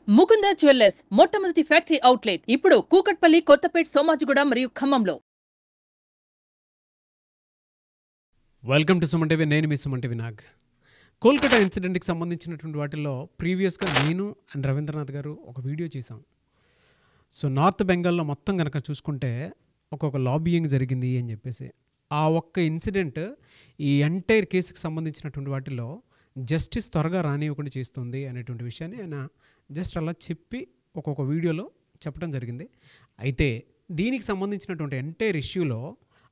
Mukunda jewellers మొట్టమొదటి factory outlet ఇప్పుడు కూకట్పల్లి, కొత్తపేట్, సోమాజిగూడ మరియు ఖమ్మంలో. Welcome to Suman TV. నేను మీ సుమన్ టీవీ నాగ్. కోల్కతా ఇన్సిడెంట్కి సంబంధించినటువంటి వాటిల్లో ప్రీవియస్గా నేను అండ్ రవీంద్రనాథ్ గారు ఒక వీడియో చేశాం. సో నార్త్ బెంగాల్లో మొత్తం కనుక చూసుకుంటే ఒక్కొక్క లాబియింగ్ జరిగింది అని చెప్పేసి, ఆ ఒక్క ఇన్సిడెంట్ ఈ ఎంటైర్ కేసుకి సంబంధించినటువంటి వాటిల్లో జస్టిస్ త్వరగా రానివ్వకుండా చేస్తుంది అనేటువంటి విషయాన్ని ఆయన జస్ట్ అలా చెప్పి ఒక్కొక్క వీడియోలో చెప్పడం జరిగింది. అయితే దీనికి సంబంధించినటువంటి ఎంటైర్ ఇష్యూలో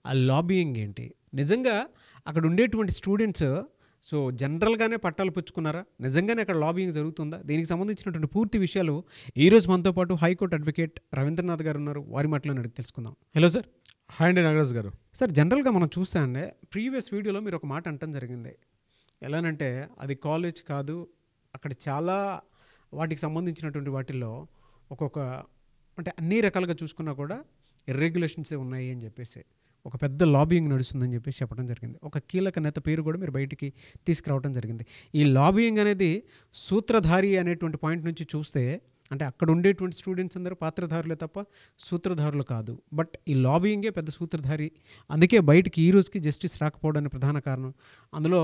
ఆ లాబియింగ్ ఏంటి, నిజంగా అక్కడ ఉండేటువంటి స్టూడెంట్స్ సో జనరల్గానే పట్టాలు పుచ్చుకున్నారా, నిజంగానే అక్కడ లాబియింగ్ జరుగుతుందా, దీనికి సంబంధించినటువంటి పూర్తి విషయాలు ఈరోజు మనతో పాటు హైకోర్టు అడ్వకేట్ రవీంద్రనాథ్ గారు ఉన్నారు. వారి మాటలను అడిగి తెలుసుకుందాం. Hello sir. హాయ్ అండి నాగరాజ్ గారు. సార్, జనరల్గా మనం చూస్తే ప్రీవియస్ వీడియోలో మీరు ఒక మాట అంటం జరిగింది. ఎలానంటే అది కాలేజ్ కాదు, అక్కడ చాలా వాటికి సంబంధించినటువంటి వాటిల్లో ఒక్కొక్క అంటే అన్ని రకాలుగా చూసుకున్నా కూడా ఇర్రెగ్యులేషన్సే ఉన్నాయి అని చెప్పేసి ఒక పెద్ద లాబియింగ్ నడుస్తుందని చెప్పేసి చెప్పడం జరిగింది. ఒక కీలక నేత పేరు కూడా మీరు బయటికి తీసుకురావడం జరిగింది. ఈ లాబియింగ్ అనేది సూత్రధారి అనేటువంటి పాయింట్ నుంచి చూస్తే అంటే అక్కడ ఉండేటువంటి స్టూడెంట్స్ అందరూ పాత్రధారులే తప్ప సూత్రధారులు కాదు. బట్ ఈ లాబియింగే పెద్ద సూత్రధారి. అందుకే బయటికి ఈ రోజుకి జస్టిస్ రాకపోవడానికి ప్రధాన కారణం. అందులో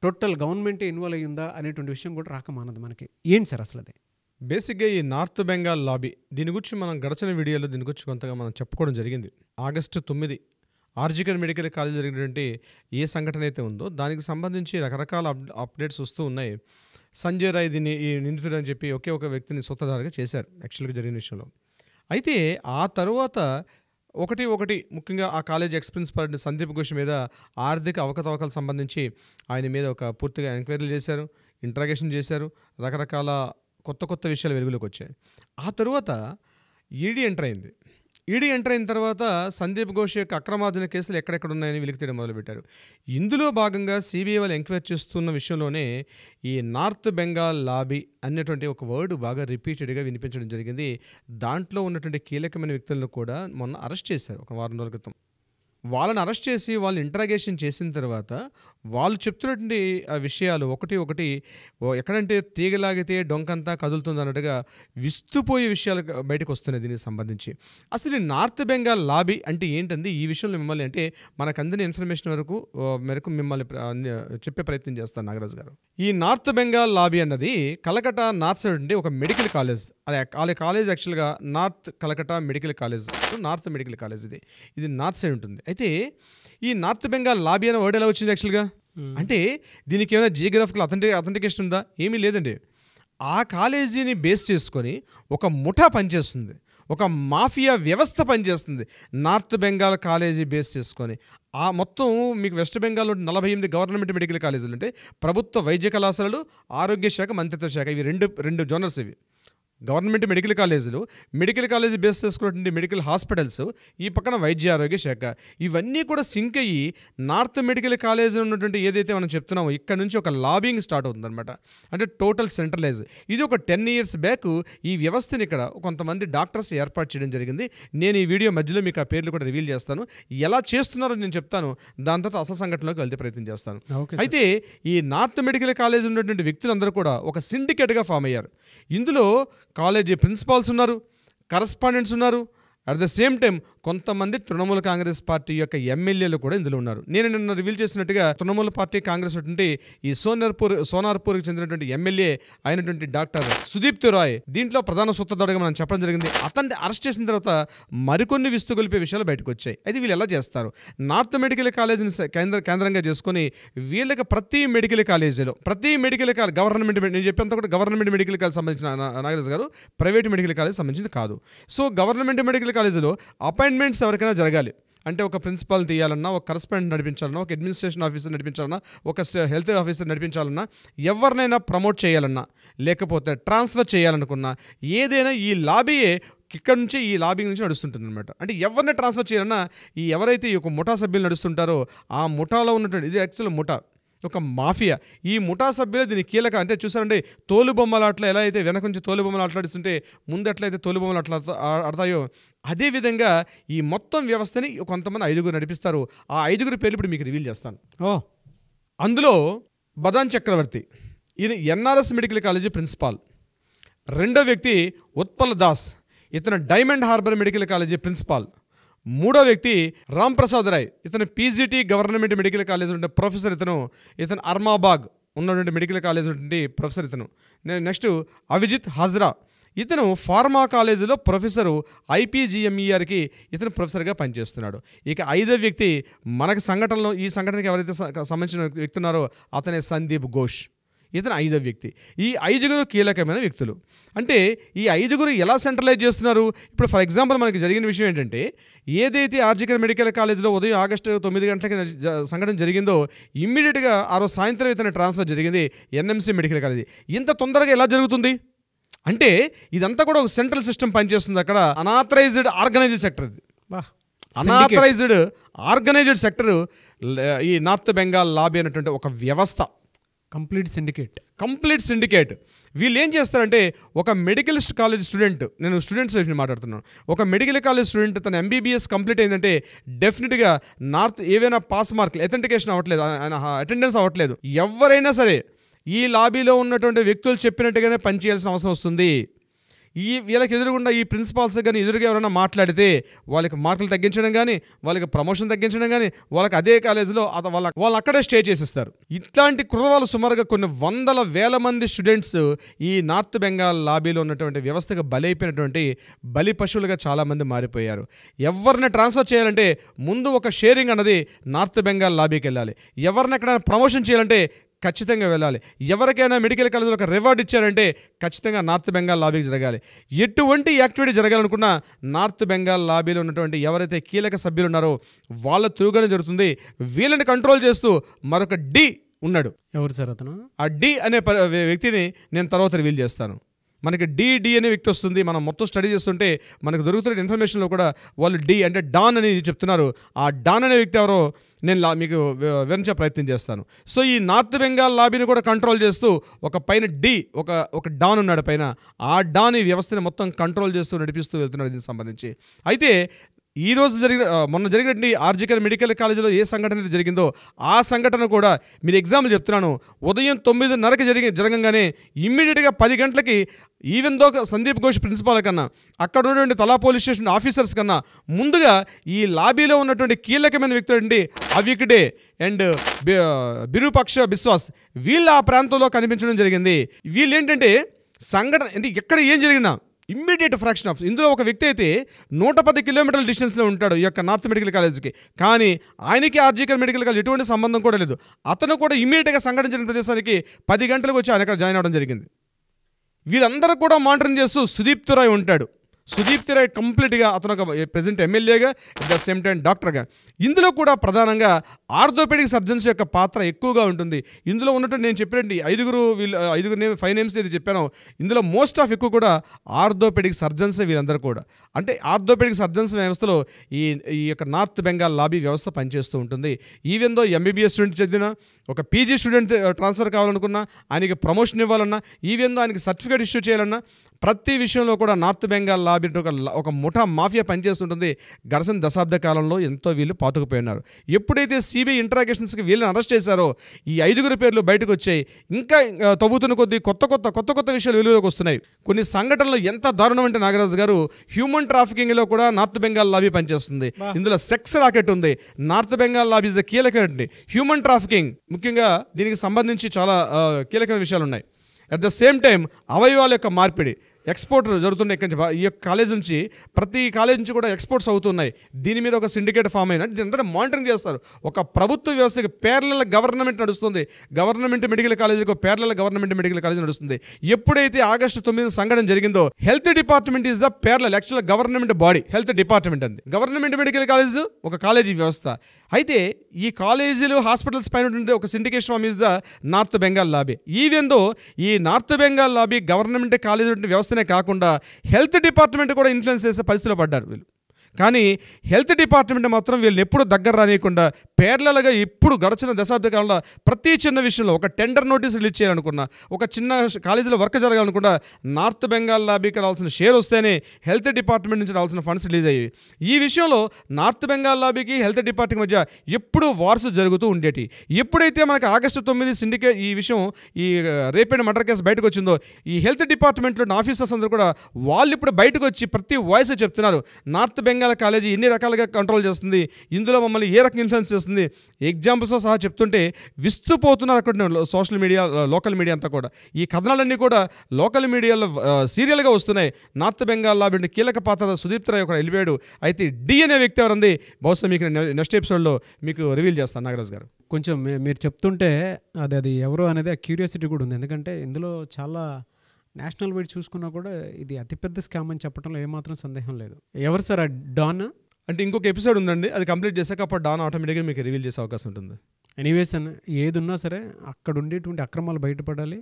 టోటల్ గవర్నమెంటే ఇన్వాల్వ్ అయ్యిందా అనేటువంటి విషయం కూడా రాకమానదు మనకి. ఏంటి సార్ అసలు అది? బేసిక్గా ఈ నార్త్ బెంగాల్ లాబీ దీని గురించి మనం గడిచిన వీడియోలో దీని గురించి కొంతగా మనం చెప్పుకోవడం జరిగింది. ఆగస్టు 9 ఆర్జికర్ మెడికల్ కాలేజ్ జరిగినటువంటి ఏ సంఘటన అయితే ఉందో దానికి సంబంధించి రకరకాల అప్డేట్స్ వస్తూ ఉన్నాయి. సంజయ్ రాయ్ దీన్ని ఈ నిందితుడు అని చెప్పి ఒకే ఒక వ్యక్తిని సూత్రధారిగా చేశారు యాక్చువల్గా జరిగిన విషయంలో. అయితే ఆ తర్వాత ఒకటి ముఖ్యంగా ఆ college X principal Sandeep Ghosh మీద ఆర్థిక అవకతవకలకు సంబంధించి ఆయన మీద ఒక పూర్తిగా ఎంక్వైరీలు చేశారు, ఇంట్రాగేషన్ చేశారు, రకరకాల కొత్త విషయాలు వెలుగులోకి వచ్చాయి. ఆ తర్వాత ఈడీ ఎంటర్ అయింది. ఈడీ ఎంటర్ అయిన తర్వాత సందీప్ ఘోష్ యొక్క అక్రమార్జన కేసులు ఎక్కడెక్కడ ఉన్నాయని వెలికి తీయడం మొదలుపెట్టారు. ఇందులో భాగంగా సిబిఐ వాళ్ళు ఎంక్వైరీ చేస్తున్న విషయంలోనే ఈ నార్త్ బెంగాల్ లాబీ అనేటువంటి ఒక వర్డ్ బాగా రిపీటెడ్గా వినిపించడం జరిగింది. దాంట్లో ఉన్నటువంటి కీలకమైన వ్యక్తులను కూడా మొన్న అరెస్ట్ చేశారు ఒక వారం రోజుల క్రితం. వాళ్ళని అరెస్ట్ చేసి వాళ్ళు ఇంట్రాగేషన్ చేసిన తర్వాత వాళ్ళు చెప్తున్నటువంటి ఆ విషయాలు ఒకటి ఎక్కడంటే తీగలాగితే డొంకంతా కదులుతుంది అన్నట్టుగా విస్తుపోయే విషయాలు బయటకు వస్తున్నాయి దీనికి సంబంధించి. అసలు ఈ నార్త్ బెంగాల్ లాబీ అంటే ఏంటంది, ఈ విషయంలో మిమ్మల్ని అంటే మనకు అందిన ఇన్ఫర్మేషన్ మేరకు మిమ్మల్ని చెప్పే ప్రయత్నం చేస్తాను నాగరాజ్ గారు. ఈ నార్త్ బెంగాల్ లాబీ అన్నది కలకట్టా నార్త్ సైడ్ ఉండే ఒక మెడికల్ కాలేజ్. అది కాలేజ్ యాక్చువల్గా north Calcutta medical college, north medical college. ఇది నార్త్ సైడ్ ఉంటుంది. అయితే ఈ నార్త్ బెంగాల్ లాబీ అనే వర్డ్ ఎలా వచ్చింది యాక్చువల్గా అంటే దీనికి ఏమైనా జియోగ్రఫికల్ అథెంటికేషన్ ఉందా? ఏమీ లేదండి. ఆ కాలేజీని బేస్ చేసుకొని ఒక ముఠా పనిచేస్తుంది, ఒక మాఫియా వ్యవస్థ పనిచేస్తుంది నార్త్ బెంగాల్ కాలేజీ బేస్ చేసుకొని. ఆ మొత్తం మీకు వెస్ట్ బెంగాల్లో 48 గవర్నమెంట్ మెడికల్ కాలేజీలు ఉంటాయి. ప్రభుత్వ వైద్య కళాశాలలు, ఆరోగ్య శాఖ, మంత్రిత్వ శాఖ, ఇవి రెండు జోనర్స్. ఇవి గవర్నమెంట్ మెడికల్ కాలేజీలు, మెడికల్ కాలేజీ బేస్ చేసుకున్నటువంటి మెడికల్ హాస్పిటల్స్, ఈ పక్కన వైద్య ఆరోగ్య శాఖ, ఇవన్నీ కూడా సింక్ అయ్యి నార్త్ మెడికల్ కాలేజీ ఉన్నటువంటి ఏదైతే మనం చెప్తున్నామో ఇక్కడ నుంచి ఒక లాబింగ్ స్టార్ట్ అవుతుందన్నమాట. అంటే టోటల్ సెంట్రలైజ్. ఇది ఒక 10 years బ్యాక్ ఈ వ్యవస్థని ఇక్కడ కొంతమంది డాక్టర్స్ ఏర్పాటు చేయడం జరిగింది. నేను ఈ వీడియో మధ్యలో మీకు ఆ పేర్లు కూడా రివీల్ చేస్తాను. ఎలా చేస్తున్నారో నేను చెప్తాను, దాని తర్వాత అసలు సంఘటనలోకి వెళ్తే ప్రయత్నం చేస్తాను. అయితే ఈ నార్త్ మెడికల్ కాలేజ్ ఉన్నటువంటి వ్యక్తులందరూ కూడా ఒక సిండికేట్గా ఫామ్ అయ్యారు. ఇందులో కాలేజీ ప్రిన్సిపాల్స్ ఉన్నారు, కరస్పాండెంట్స్ ఉన్నారు, అట్ ద సేమ్ టైం కొంతమంది తృణమూల కాంగ్రెస్ పార్టీ యొక్క ఎమ్మెల్యేలు కూడా ఇందులో ఉన్నారు. నేను నిన్న రివీల్ చేసినట్టుగా తృణమూల పార్టీ కాంగ్రెస్ నుండి ఈ సోనార్పూర్కి చెందినటువంటి ఎమ్మెల్యే అయినటువంటి డాక్టర్ సుదీప్తి రాయ్ దీంట్లో ప్రధాన సూత్రధారిగా మనం చెప్పడం జరిగింది. అతన్ని అరెస్ట్ చేసిన తర్వాత మరికొన్ని విస్తుగొలిపే విషయాలు బయటకు వచ్చాయి. అయితే వీళ్ళు ఎలా చేస్తారు, నార్త్ మెడికల్ కాలేజీని కేంద్రంగా చేసుకుని వీళ్ళకి ప్రతి మెడికల్ కాలేజీలో గవర్నమెంట్, నేను చెప్పేంత కూడా గవర్నమెంట్ మెడికల్ కాలేజ్ సంబంధించిన నాగరాజ్ గారు, ప్రైవేట్ మెడికల్ కాలేజ్ సంబంధించింది కాదు. సో గవర్నమెంట్ మెడికల్ కాలేజీలో అపాయింట్మెంట్స్ ఎవరికైనా జరగాలి అంటే ఒక ప్రిన్సిపాల్ తీయాలన్నా, ఒక కరస్పాండెంట్ నడిపించాలన్నా, ఒక అడ్మినిస్ట్రేషన్ ఆఫీసర్ నడిపించాలన్నా, ఒక హెల్త్ ఆఫీసర్ నడిపించాలన్నా, ఎవరినైనా ప్రమోట్ చేయాలన్నా, లేకపోతే ట్రాన్స్ఫర్ చేయాలనుకున్నా, ఏదైనా ఈ లాబీయే ఇక్కడ నుంచి ఈ లాబింగ్ నుంచి నడుస్తుంటుంది అనమాట. అంటే ఎవరిని ట్రాన్స్ఫర్ చేయాలన్నా ఎవరైతే ఈ ఒక ముఠా సభ్యులు నడుస్తుంటారో ఆ ముఠాలో ఉన్నటువంటి, ఇది యాక్చువల్ ముఠా, ఒక మాఫియా. ఈ ముఠా సభ్యులు దీని కీలక. అంటే చూసారంటే తోలుబొమ్మలాట్లో ఎలా అయితే వెనక నుంచి తోలుబొమ్మలు ఆటలాడిస్తుంటే ముందు ఎట్లయితే తోలుబొమ్మలు ఆడతాయో అదేవిధంగా ఈ మొత్తం వ్యవస్థని కొంతమంది 5 నడిపిస్తారు. ఆ 5 పేర్లు ఇప్పుడు మీకు రివీల్ చేస్తాను. అందులో బదాన్ చక్రవర్తి, ఈయన ఎన్ఆర్ఎస్ మెడికల్ కాలేజీ ప్రిన్సిపాల్. రెండో వ్యక్తి ఉత్పల్ దాస్, ఇతను diamond harbour medical college principal. మూడో వ్యక్తి రామ్ ప్రసాద్ రాయ్, ఇతను పీజీటీ గవర్నమెంట్ మెడికల్ కాలేజ్ ఉండే ప్రొఫెసర్. ఇతను అర్మాబాగ్ ఉన్నటువంటి మెడికల్ కాలేజ్ ఉండే ప్రొఫెసర్. నెక్స్ట్ అవిజిత్ హజ్రా, ఇతను ఫార్మా కాలేజీలో ప్రొఫెసరు, ఐపీజీఎంఈఆర్కి ఇతను ప్రొఫెసర్గా పనిచేస్తున్నాడు. ఇక ఐదో వ్యక్తి మనకు ఈ సంఘటనకి ఎవరైతే సంబంధించిన వ్యక్తి ఉన్నారో అతనే సందీప్ ఘోష్, ఇతను ఐదో వ్యక్తి. ఈ 5గురు కీలకమైన వ్యక్తులు. అంటే ఈ 5గురు ఎలా సెంట్రలైజ్ చేస్తున్నారు? ఇప్పుడు ఫర్ ఎగ్జాంపుల్ మనకి జరిగిన విషయం ఏంటంటే, ఏదైతే ఆర్జికర్ మెడికల్ కాలేజ్లో ఉదయం ఆగస్టు 9 గంటలకి సంఘటన జరిగిందో ఇమ్మీడియట్గా ఆ రోజు సాయంత్రం ఇతను ట్రాన్స్ఫర్ జరిగింది ఎన్ఎంసీ మెడికల్ కాలేజీ. ఇంత తొందరగా ఎలా జరుగుతుంది అంటే ఇదంతా కూడా ఒక సెంట్రల్ సిస్టమ్ పనిచేస్తుంది. అక్కడ unauthorised organised sector, unauthorised organised sector ఈ నార్త్ బెంగాల్ లాబీ అనేటువంటి ఒక వ్యవస్థ, కంప్లీట్ సిండికేట్. వీళ్ళు ఏం చేస్తారంటే, ఒక మెడికల్ కాలేజ్ స్టూడెంట్, నేను స్టూడెంట్స్ మాట్లాడుతున్నాను, ఒక మెడికల్ కాలేజ్ స్టూడెంట్ తన ఎంబీబీఎస్ కంప్లీట్ అయిందంటే డెఫినెట్గా ఏవైనా పాస్ మార్కులు అథెంటికేషన్ అవ్వట్లేదు, అటెండెన్స్ అవ్వట్లేదు, ఎవరైనా సరే ఈ లాబీలో ఉన్నటువంటి వ్యక్తులు చెప్పినట్టుగానే పనిచేయాల్సిన అవసరం వస్తుంది. వీళ్ళకి ఎదురుగుండా ఈ ప్రిన్సిపాల్స్ కానీ ఎదురుగా ఎవరైనా మాట్లాడితే వాళ్ళకి మార్కులు తగ్గించడం కానీ, వాళ్ళకి ప్రమోషన్ తగ్గించడం కానీ, వాళ్ళకి అదే కాలేజీలో వాళ్ళు అక్కడే స్టే చేసిస్తారు. ఇట్లాంటి కుర్రవాళ్ళు సుమారుగా కొన్ని వందల వేల మంది స్టూడెంట్స్ ఈ నార్త్ బెంగాల్ లాబీలో ఉన్నటువంటి వ్యవస్థకు బలైపోయినటువంటి బలి పశువులుగా చాలామంది మారిపోయారు. ఎవరిని ట్రాన్స్ఫర్ చేయాలంటే ముందు ఒక షేరింగ్ అన్నది నార్త్ బెంగాల్ లాబీకి వెళ్ళాలి. ఎవరిని ఎక్కడైనా ప్రమోషన్ చేయాలంటే ఖచ్చితంగా వెళ్ళాలి. ఎవరికైనా మెడికల్ కాలేజీలో ఒక రివార్డ్ ఇచ్చారంటే ఖచ్చితంగా నార్త్ బెంగాల్ లాబీకి జరగాలి. ఎటువంటి యాక్టివిటీ జరగాలనుకున్నా నార్త్ బెంగాల్ లాబీలో ఉన్నటువంటి ఎవరైతే కీలక సభ్యులు ఉన్నారో వాళ్ళ త్రూగానే జరుగుతుంది. వీళ్ళని కంట్రోల్ చేస్తూ మరొక డి ఉన్నాడు. ఎవరు సార్ అతను? ఆ డి అనే వ్యక్తిని నేను తర్వాత రివీల్ చేస్తాను. మనకి డి అనే వ్యక్తి వస్తుంది. మనం మొత్తం స్టడీ చేస్తుంటే మనకు దొరుకుతున్న ఇన్ఫర్మేషన్లో కూడా వాళ్ళు డి అంటే డాన్ అని చెప్తున్నారు. ఆ డాన్ అనే వ్యక్తి ఎవరో నేను మీకు వివరించే ప్రయత్నం చేస్తాను. సో ఈ నార్త్ బెంగాల్ లాబీని కూడా కంట్రోల్ చేస్తూ ఒక పైన ఒక డాన్ ఉన్నాడు పైన. ఆ డాన్ ఈ వ్యవస్థని మొత్తం కంట్రోల్ చేస్తూ నడిపిస్తూ వెళ్తున్నాడు దీనికి సంబంధించి. అయితే మొన్న జరిగినటువంటి ఆర్జికర్ మెడికల్ కాలేజీలో ఏ సంఘటన జరిగిందో ఆ సంఘటన కూడా మీరు ఎగ్జాంపుల్ చెప్తున్నాను. ఉదయం 9:30కి జరగంగానే ఇమ్మీడియట్గా 10 గంటలకి even though Sandeep Ghosh principal కన్నా, అక్కడ ఉన్నటువంటి తలా పోలీస్ స్టేషన్ ఆఫీసర్స్ కన్నా ముందుగా ఈ లాబీలో ఉన్నటువంటి కీలకమైన వ్యక్తులు అండి అవిక్డే అండ్ బిరూపక్ష బిశ్వాస్ వీళ్ళు ఆ ప్రాంతంలో కనిపించడం జరిగింది. వీళ్ళు ఏంటంటే సంఘటన అంటే ఎక్కడ ఏం జరిగినా ఇమ్మీడియట్ ఫ్రాక్షన్ ఆఫ్ ఇందులో ఒక వ్యక్తి అయితే 110 కిలోమీటర్ల డిస్టెన్స్లో ఉంటాడు ఈ యొక్క నార్త్ మెడికల్ కాలేజ్కి. కానీ ఆయనకి ఆర్జికర్ మెడికల్ కాలేజ్ ఎటువంటి సంబంధం కూడా లేదు. అతను కూడా ఇమ్మీడియట్గా సంఘటన జరిగిన ప్రదేశానికి 10 గంటలకు వచ్చి ఆయన అక్కడ జాయిన్ అవ్వడం జరిగింది. వీళ్ళందరూ కూడా మానిటరింగ్ చేస్తూ సుదీప్ రాయ్ ఉంటాడు. సుదీప్ రాయ్ కంప్లీట్గా అతను ఒక ప్రెజెంట్ ఎమ్మెల్యేగా అట్ ద సేమ్ టైం డాక్టర్గా. ఇందులో కూడా ప్రధానంగా ఆర్థోపెడిక్ సర్జన్స్ యొక్క పాత్ర ఎక్కువగా ఉంటుంది. ఇందులో ఉన్నట్టు నేను చెప్పినట్టు ఐదుగురు 5 నేమ్స్ ఏది చెప్పానో ఇందులో మోస్ట్ ఆఫ్ ఎక్కువ కూడా ఆర్థోపెడిక్ సర్జన్సే వీళ్ళందరూ కూడా. అంటే ఆర్థోపెడిక్ సర్జన్స్ వ్యవస్థలో ఈ యొక్క నార్త్ బెంగాల్ లాబీ వ్యవస్థ పనిచేస్తూ ఉంటుంది. ఈవెన్ దో ఎంబీబీఎస్ స్టూడెంట్ చదివినా, ఒక పీజీ స్టూడెంట్ ట్రాన్స్ఫర్ కావాలనుకున్నా, ఆయనకి ప్రమోషన్ ఇవ్వాలన్నా, ఈవెన్ దో ఆయనకి సర్టిఫికేట్ ఇష్యూ చేయాలన్నా ప్రతి విషయంలో కూడా నార్త్ బెంగాల్ లాబీ ఒక ముఠా మాఫియా పనిచేస్తుంటుంది. గడిచిన దశాబ్ద కాలంలో ఎంతో వీళ్ళు పాతుకుపోయినారు. ఎప్పుడైతే సిబిఐ ఇంట్రాగేషన్స్కి వీళ్ళని అరెస్ట్ చేశారో ఈ 5గురు పేర్లు బయటకు వచ్చాయి. ఇంకా తవ్వుతున్న కొద్దీ కొత్త విషయాలు వెలుగులోకి వస్తున్నాయి. కొన్ని సంఘటనలు ఎంత దారుణం అంటే నాగరాజు గారు, హ్యూమన్ ట్రాఫికింగ్లో కూడా నార్త్ బెంగాల్ లాబీ పనిచేస్తుంది. ఇందులో సెక్స్ రాకెట్ ఉంది. నార్త్ బెంగాల్ లాబీ ఇస్ కీలకమైనటువంటి హ్యూమన్ ట్రాఫికింగ్. ముఖ్యంగా దీనికి సంబంధించి చాలా కీలకమైన విషయాలు ఉన్నాయి. అట్ ద సేమ్ టైం అవయవాల యొక్క మార్పిడి, ఎక్స్పోర్ట్ జరుగుతున్నాయి. ఇక్కడి నుంచి ఈ యొక్క కాలేజ్ నుంచి ప్రతి కాలేజ్ నుంచి కూడా ఎక్స్పోర్ట్స్ అవుతున్నాయి. దీని మీద ఒక సిండికేట్ ఫామ్ అయినా దీని అందరూ మానిటరింగ్ చేస్తారు. ఒక ప్రభుత్వ వ్యవస్థకి పేర్ల గవర్నమెంట్ నడుస్తుంది. గవర్నమెంట్ మెడికల్ కాలేజీకి పేర్ల గవర్నమెంట్ మెడికల్ కాలేజ్ నడుస్తుంది. ఎప్పుడైతే ఆగస్టు 9 సంఘటన జరిగిందో హెల్త్ డిపార్ట్మెంట్ ఈజ్ ద పేర్ల actual government body. Health department అంది గవర్నమెంట్ మెడికల్ కాలేజ్ ఒక కాలేజీ వ్యవస్థ. అయితే ఈ కాలేజీలు హాస్పిటల్స్ పైన ఉండే ఒక syndication form is the North Bengal lobby. Even though ఈ North Bengal lobby government college వ్యవస్థ కాకుండా హెల్త్ డిపార్ట్మెంట్ కూడా ఇన్ఫ్లుయెన్స్ చేసే పరిస్థితిలో పడ్డారు వీళ్ళు. కానీ హెల్త్ డిపార్ట్మెంట్ మాత్రం వీళ్ళని ఎప్పుడు దగ్గర రానియకుండా పేర్లలుగా ఇప్పుడు గడిచిన దశాబ్ద కాలంలో ప్రతి చిన్న విషయంలో ఒక టెండర్ నోటీస్ రిలీజ్ చేయాలనుకున్నా, ఒక చిన్న కాలేజీలో వర్క్ జరగాలనుకున్నా నార్త్ బెంగాల్ లాబీకి రావాల్సిన షేర్ వస్తేనే హెల్త్ డిపార్ట్మెంట్ నుంచి రావాల్సిన ఫండ్స్ రిలీజ్ అయ్యాయి. ఈ విషయంలో నార్త్ బెంగాల్ లాబీకి హెల్త్ డిపార్ట్మెంట్ మధ్య ఎప్పుడు వార్స్ జరుగుతూ ఉండేటి. ఎప్పుడైతే మనకి ఆగస్టు 9 సిండికేట్ ఈ విషయం ఈ రేప్ అండ్ మర్డర్ కేసు బయటకు వచ్చిందో, ఈ హెల్త్ డిపార్ట్మెంట్లో ఆఫీసర్స్ అందరూ కూడా వాళ్ళు ఇప్పుడు బయటకు వచ్చి ప్రతి వాయిస్ చెప్తున్నారు, నార్త్ బెంగాల్ కాలేజీ ఎన్ని రకాలుగా కంట్రోల్ చేస్తుంది, ఇందులో మమ్మల్ని ఏ రకంగా ఇన్ఫ్లుయెన్స్ చేస్తుంది, ఎగ్జాంపుల్స్తో సహా చెప్తుంటే విస్తుపోతున్నారు అక్కడ సోషల్ మీడియా, లోకల్ మీడియా అంతా కూడా. ఈ కథనాలన్నీ కూడా లోకల్ మీడియాలో సీరియల్గా వస్తున్నాయి. నార్త్ బెంగాల్ లాబీ కీలక పాత్ర సుదీప్ రాయ్ కూడా వెళ్ళిపోయాడు. అయితే డి అనే వ్యక్తి ఎవరంది బహుశా మీకు నెక్స్ట్ ఎపిసోడ్లో మీకు రివీల్ చేస్తాను నాగరాజ్ గారు. కొంచెం మీరు చెప్తుంటే అది ఎవరో అనేది ఆ క్యూరియాసిటీ కూడా ఉంది. ఎందుకంటే ఇందులో చాలా నేషనల్ వైడ్ చూసుకున్నా కూడా ఇది అతిపెద్ద స్కామ్ అని చెప్పడంలో ఏమాత్రం సందేహం లేదు. ఎవరు సార్ ఆ డాన్? అంటే ఇంకొక ఎపిసోడ్ ఉందండి, అది కంప్లీట్ చేశాక అప్పుడు డాన్ ఆటోమేటిక్గా మీకు రివీల్ చేసే అవకాశం ఉంటుంది. ఎనీవేస్ అన్న ఏది ఉన్నా సరే అక్కడ ఉండేటువంటి అక్రమాలు బయటపడాలి,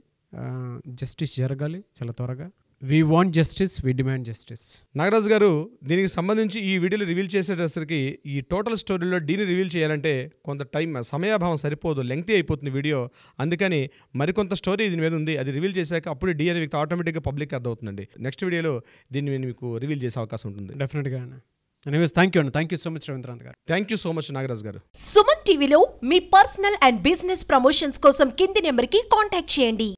జస్టిస్ జరగాలి చాలా త్వరగా. We want justice, we demand justice. Nagaraju గారు, దీనికి సంబంధించి ఈ వీడియోలో రివీల్ చేసేటసరికి ఈ టోటల్ స్టోరీలో డీని రివీల్ చేయాలంటే కొంత సమయాభావం సరిపోదు, లెంగ్తీ అయిపోతుంది వీడియో. అందుకని మరికొంత స్టోరీ దీని మీద ఉంది, అది రివీల్ చేశాక అప్పుడు డి అనే వ్యక్తి ఆటోమేటిక్గా పబ్లిక్ అర్థమవుతుందండి. నెక్స్ట్ వీడియోలో దీన్ని మీకు రివీల్ చేసే అవకాశం ఉంటుంది డెఫినెట్గా. ఎనీవేస్ థ్యాంక్ యూ అండి, thank you so much Ravindranath గారు. Thank you so much Nagaraj గారు. సుమన్ టీవీలో మీ పర్సనల్ అండ్ బిజినెస్ ప్రమోషన్స్ కోసం కింది నెంబర్కి కాంటాక్ట్ చేయండి.